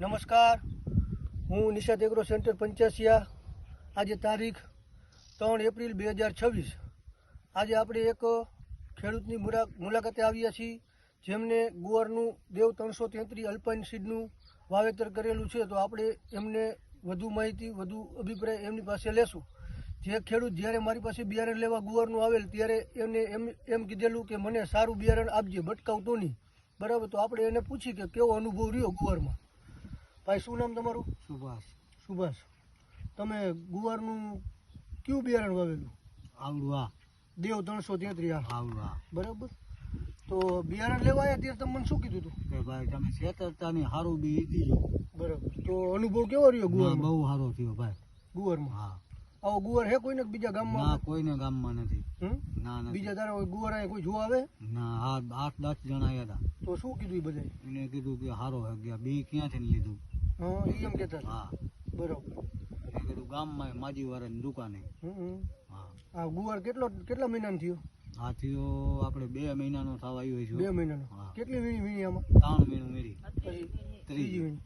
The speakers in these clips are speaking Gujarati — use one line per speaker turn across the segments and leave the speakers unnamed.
નમસ્કાર, હું નિષાદ એગ્રો સેન્ટર પંચાસિયા. આજે તારીખ 3 એપ્રિલ 2026. આજે આપણે એક ખેડૂતની મુલાકાતે આવ્યા છીએ જેમને ગુવારનું દેવ 333 અલ્પાઇન સીડનું વાવેતર કરેલું છે. તો આપણે એમને વધુ માહિતી, વધુ અભિપ્રાય એમની પાસે લેશું. જે ખેડૂત જ્યારે મારી પાસે બિયારણ લેવા ગુવારનું આવેલ ત્યારે એમને એમ કીધેલું કે મને સારું બિયારણ આપજે, ભટકાવતો નહીં. બરાબર, તો આપણે એને પૂછી કે કેવો અનુભવ રહ્યો ગુવારમાં. ભાઈ, શું નામ તમારું? સુભાષ. તમે ગુવારનું કયું બિયારણ વાવેલું?
આવડવા
દેવ 333.
આવડવા.
બરાબર, તો બિયારણ લેવા આવ્યા ત્યારે તમે મને શું કીધું હતું?
કે ભાઈ તમે છેતરતાની સારું બી દીજો.
બરાબર, તો અનુભવ કેવો રહ્યો ગુવારમાં?
બહુ સારો થયો ભાઈ
ગુવારમાં.
હા.
આવો ગુવાર હે કોઈને બીજા ગામમાં?
ના, કોઈને ગામમાં નથી. ના ના,
બીજા તારા ગુવાર અહીંયા કોઈ જોવા આવે?
ના, 8-10 જણા આવ્યા હતા.
તો શું કીધું એ બધા?
એને કીધું કે સારો હે ગયા. બી ક્યાંથી લીધું?
હા, એ એમ કહેતા હતા.
હા,
બરાબર.
એને કીધું ગામમાં માજી વાળાની દુકાને. હા.
આ ગુવાર કેટલા મહિનાનો થયો?
આ થયો આપણે 2 મહિનાનો થવા આવ્યો છે.
2 મહિનાનો.
હા.
કેટલી વીણી આમાં?
3 મહિનું મેરી.
પછી ત્રીજી વીણી.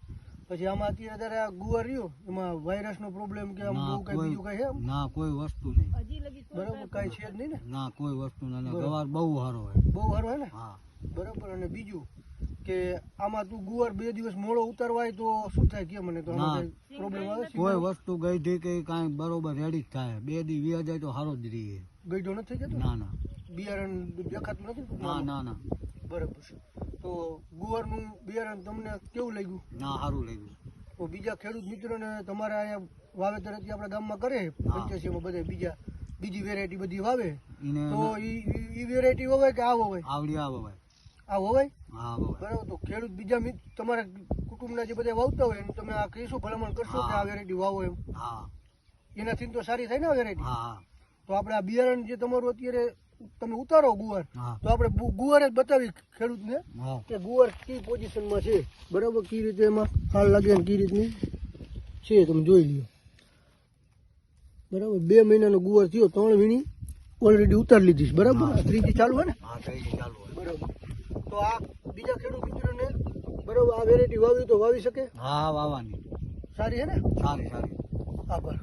પછી આમાં અત્યારે આ ગુવાર રહ્યો એમાં વાયરસનો પ્રોબ્લેમ કે આમ બહુ કઈ બીજું કઈ હે?
ના, કોઈ વસ્તુ નહીં.
બરાબર, કઈ છે જ નહીં ને?
ના, કોઈ વસ્તુ નહીં. ગવાર બહુ સારો હે.
બહુ સારો હે ને?
હા.
બરાબર. અને બીજું કે આમાં તું ગુવાર 2 દિવસ મોડો ઉતારવાય તો શું થાય કે મને? તો આમાં કઈ પ્રોબ્લેમ આવે છે?
કોઈ વસ્તુ ગઈ હતી કે કાંઈ બરોબર રેડી જ થાય. 2 દી વ્યા જાય તો સારો જ રહીએ.
ગઈઢો નથી જતો?
ના ના.
બિયારણ દેખાતું નથી?
ના ના ના.
બરાબર છે. તો ગુવારનું બિયારણ તમને કેવું લાગ્યું?
ના, સારું લાગ્યું.
તો બીજા ખેડૂત મિત્રોને તમારા અહીંયા વાવેતર હતી આપણા ગામમાં કરે 85માં બધા બીજી વેરાયટી બધી વાવે, તો ઈ વેરાયટી વવાય કે આ વવાય?
આવડી આ વવાય.
આ વવાય?
હા, વવાય.
બરાબર. તો ખેડૂત બીજા તમારા કુટુંબના જે બધા વાવતા હોય તમે આ કહીશું, ભલામણ કરશો કે આ વેરાયટી વાવો એમ?
હા.
એનાથી તો સારી થાય ને આ વેરાયટી?
હા.
તો આપણે આ બિયારણ જે તમારું અત્યારે તમે ઉતારો ગુવાર,
હા.
તો આપણે ગુવાર જ બતાવી ખેડૂતને
હા.
કે ગુવાર કઈ પોઝિશનમાં છે. બરાબર, કઈ રીતે એમાં હાલ લાગે ને કઈ રીતની છે તમે જોઈ લ્યો. બરાબર, 2 મહિનાનો ગુવાર થયો, 3 વીણી ઓલરેડી ઉતારી લીધી છે. બરાબર, આ ત્રીજી ચાલુ હોય ને?
હા, ત્રીજી ચાલુ હોય.
બરાબર. તો આ બીજા ખેડૂત મિત્રોને બરાબર આ વેરાયટી વાવી તો વાવી શકે?
હા, વાવાની.
સારી હે ને?
સારી સારી.
આભાર.